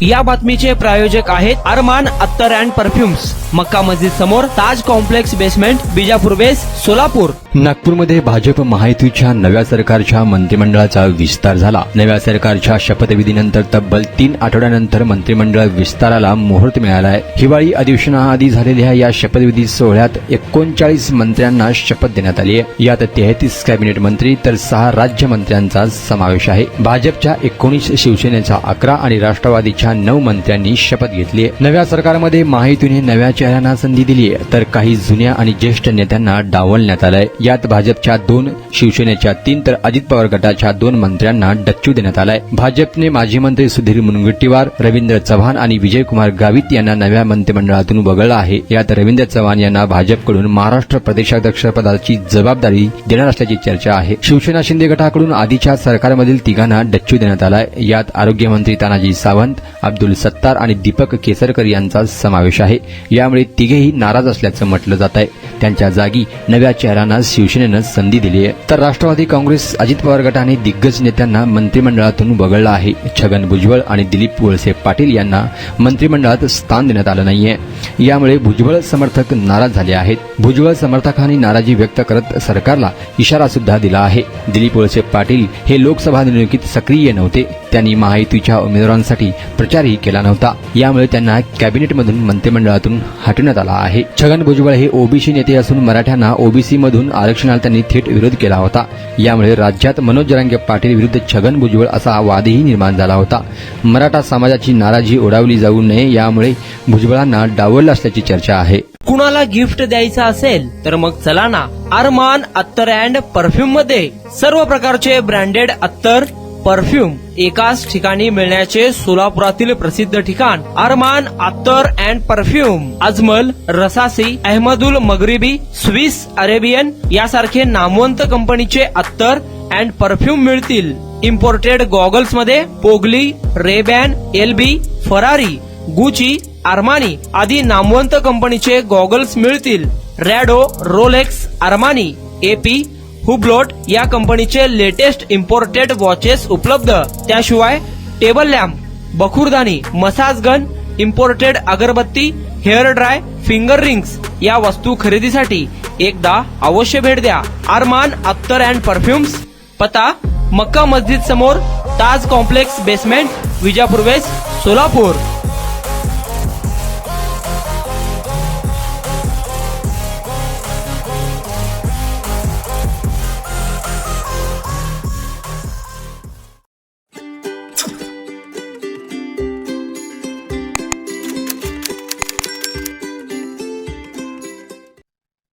या बातमीचे प्रायोजक आहेत अरमान अत्तर अँड परफ्युम्स, मक्का मस्जिद समोर, ताज कॉम्प्लेक्स बेसमेंट, बिजापूर बेस, सोलापूर. नागपूरमध्ये भाजप महायुतीच्या नव्या सरकारच्या मंत्रिमंडळाचा विस्तार झाला. नव्या सरकारच्या शपथविधीनंतर तब्बल 3 आठवड्यानंतर मंत्रिमंडळ विस्ताराला मुहूर्त मिळालाय. हिवाळी अधिवेशनाआधी झालेल्या या शपथविधी सोहळ्यात 39 मंत्र्यांना शपथ देण्यात आली आहे. यात 33 कॅबिनेट मंत्री तर 6 राज्यमंत्र्यांचा समावेश आहे. भाजपच्या 19, शिवसेनेच्या 11 आणि राष्ट्रवादीच्या 9 मंत्र्यांनी शपथ घेतली आहे. नव्या सरकारमध्ये महायुतीने नव्या चेहऱ्यांना संधी दिली आहे, तर काही जुन्या आणि ज्येष्ठ नेत्यांना डावलण्यात आलंय. यात भाजपच्या 2, शिवसेनेच्या 3 तर अजित पवार गटाच्या 2 मंत्र्यांना डच्चू देण्यात आलाय. भाजपने माजी मंत्री सुधीर मुनगंटीवार, रवींद्र चव्हाण आणि विजयकुमार गावित यांना नव्या मंत्रिमंडळातून वगळलं आहे. यात रवींद्र चव्हाण यांना भाजपकडून महाराष्ट्र प्रदेशाध्यक्षपदाची जबाबदारी देणार असल्याची चर्चा आहे. शिवसेना शिंदे गटाकडून आधीच्या सरकारमधील तिघांना डच्चू देण्यात आलाय. यात आरोग्यमंत्री तानाजी सावंत, अब्दुल सत्तार आणि दीपक केसरकर यांचा समावेश आहे. यामुळे तिघेही नाराज असल्याचं म्हटलं जात आहे. त्यांच्या जागी नव्या चेहऱ्यांना शिवसेनेनं संधी दिली आहे. तर राष्ट्रवादी काँग्रेस, अजित पवार गटाने दिग्गज नेत्यांना मंत्रिमंडळातून वगळलं आहे. छगन भुजबळ आणि दिलीप वळसे पाटील यांना मंत्रिमंडळात स्थान देण्यात आलं नाहीये. यामुळे भुजबळ समर्थक नाराज झाले आहेत. भुजबळ समर्थकांनी नाराजी व्यक्त करत सरकारला इशारा सुद्धा दिला आहे. दिलीप वळसे पाटील हे लोकसभा निवडणुकीत सक्रिय नव्हते. त्यांनी महायुतीच्या उमेदवारांसाठी प्रचारही केला नव्हता. यामुळे त्यांना कॅबिनेटमधून मंत्रिमंडळातून हटवण्यात आला आहे. छगन भुजबळ हे ओबीसी नेते असून मराठ्यांना ओबीसी मधून आरक्षणाला त्यांनी थेट विरोध केला होता. यामुळे राज्यात मनोज जरांगे पाटील विरुद्ध छगन भुजबळ असा वादही निर्माण झाला होता. मराठा समाजाची नाराजी ओढावली जाऊ नये यामुळे भुजबळांना डावललं असल्याची चर्चा आहे. कुणाला गिफ्ट द्यायचं असेल तर मग चला ना अरमान अत्तर अँड परफ्यूम मध्ये. सर्व प्रकारचे ब्रँडेड अत्तर, परफ्यूम एकाच ठिकाणी मिळण्याचे सोलापुरातील प्रसिद्ध ठिकाण Armaan Attar and perfume. Ajmal, Rasasi, Ahmedul Maghribi, Swiss Arabian यासारखे नामवंत कंपनीचे अत्तर अँड परफ्यूम मिळतील. इम्पोर्टेड गॉगल्स मध्ये पोगली, Ray-Ban, LB, Ferrari, Gucci, Armani आदी नामवंत कंपनीचे गॉगल्स मिळतील. रॅडो, रोलेक्स, आर्मानी, एपी, हुब्लोट या कंपनीचे लेटेस्ट इम्पोर्टेड वॉचेस उपलब्ध. त्याशिवाय टेबल लॅम्प, बखुरदानी, मसाज गन, इम्पोर्टेड अगरबत्ती, हेअर ड्राय, फिंगर रिंग्स या वस्तू खरेदीसाठी एकदा अवश्य भेट द्या अरमान अत्तर अँड परफ्युम्स. पता मक्का मस्जिद समोर, ताज कॉम्प्लेक्स बेसमेंट, विजापूर वेस्ट, सोलापूर.